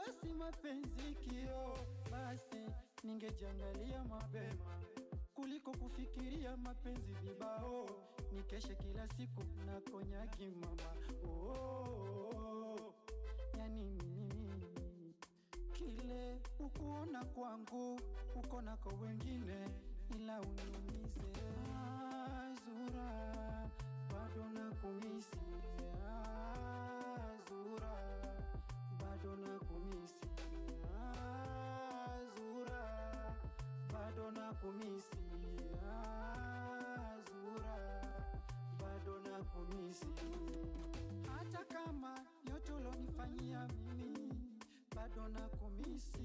basi mapenzi kio, basi ningejiangalia mapema kuliko kufikiria mapenzi vibao, nikeshe kila siku na konyaki mama. Yani kile ukuona kwangu ukona kwa wengine, ila uniumize. Zura bado nakumisi, Zura bado nakumisi, Zura bado nakumisi, Zura bado nakumisi. Hata kama yote ulonifanyia mimi, bado nakumisi.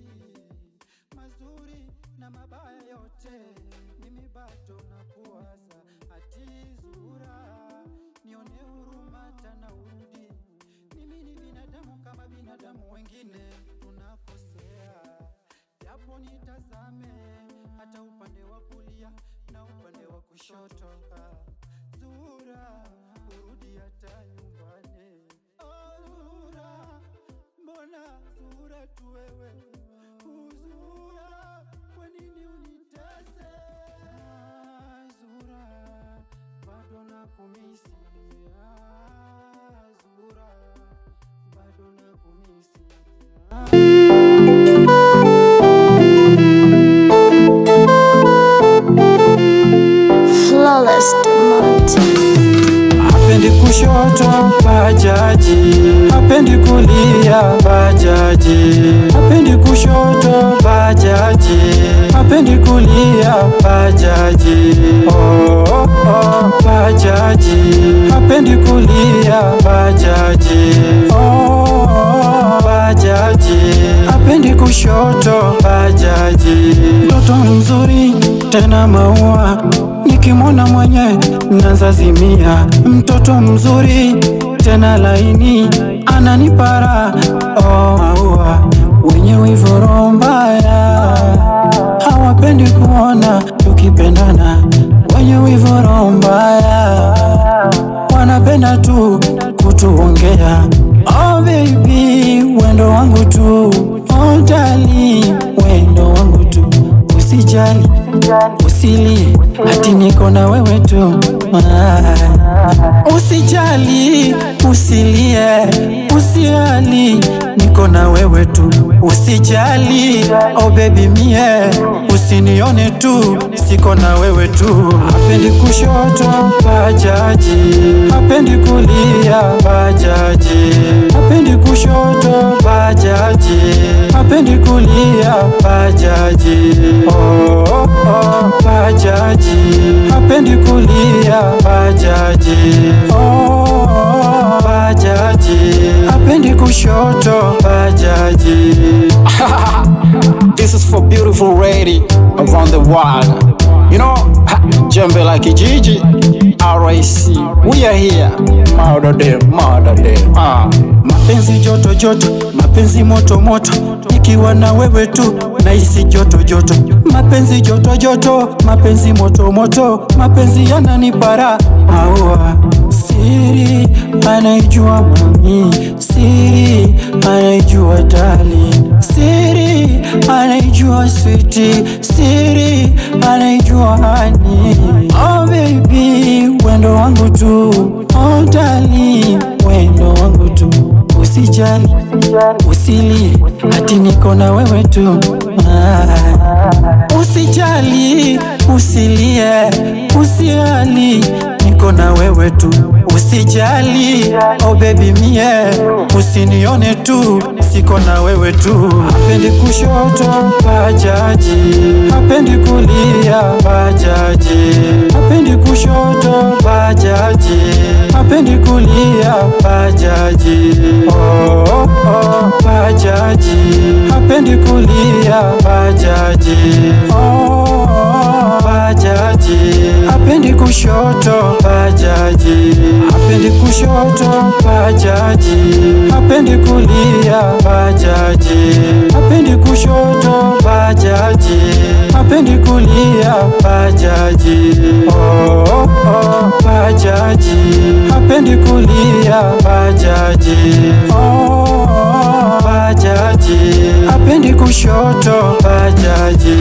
Mazuri na mabaya yote, mimi bado nakuwaza. Ati Zura, nione huruma tena urudi. Mimi ni binadamu kama binadamu wengine, tunakosea. Japo nitazame hata upande wa kulia na upande wa kushoto. Zura, urudi hata nyumbani. Zura, mbona Zura tu wewe? Zura, kwa nini unitese? Zura, bado nakumisi, Zura bado nakumisi. Flawless Mountain. Hapendi kushoto bajaji, hapendi kulia bajaji, hapendi kushoto bajaji, hapendi kulia bajaji. Bajaji, hapendi kulia bajaji. Bajaji, hapendi kushoto bajaji. Mtoto mzuri tena maua, nikimwona mwenye nazazimia. Mtoto mzuri tena laini, ananipara. Maua wenye wivu roho mbaya, hawapendi kuona tukipendana. Wenye wivu roho mbaya, wanapenda tu kutuongea. Baby, wendo wangu tu. Darling, wendo wangu tu. Usijali, usili, hati niko na wewe tu. Usijali, usilie, usiali, niko na wewe tu. Usijali, oh baby mie, usinione tu, siko na wewe tu. Hapendi kushoto bajaji, hapendi kulia bajaji, hapendi kushoto bajaji, hapendi kulia bajaji. Bajaji, hapendi kulia bajaji. Bajaji, hapendi kushoto bajaji. This is for beautiful lady around the world. You know, Jembe like Kijiji, RIC, we are here. Murder them, murder them. Mapenzi joto joto, mapenzi moto moto, nikiwa na wewe tu nahisi joto joto. Mapenzi joto joto, mapenzi moto moto, mapenzi yananipara. Maua siri anaijua mami, siri anaijua dali, siri anaijua sweetie, siri anaijua hani. Baby, wendo wangu tu. Darling, wendo wangu tu. Usijali, usili, hati niko na wewe tu. Usijali, usilie, usiali, niko na wewe tu. Usijali, oh baby mie, usinione tu, siko na wewe tu. Hapendi kushoto bajaji, hapendi kulia bajaji, hapendi kushoto bajaji, hapendi kulia bajaji. Bajaji, hapendi kulia bajaji. Bajaji, hapendi kushoto bajaji, hapendi kushoto bajaji, hapendi kulia bajaji, hapendi kushoto bajaji, hapendi kulia bajaji. Bajaji, hapendi kulia bajaji. Bajaji, bajaji, hapendi kushoto, bajaji,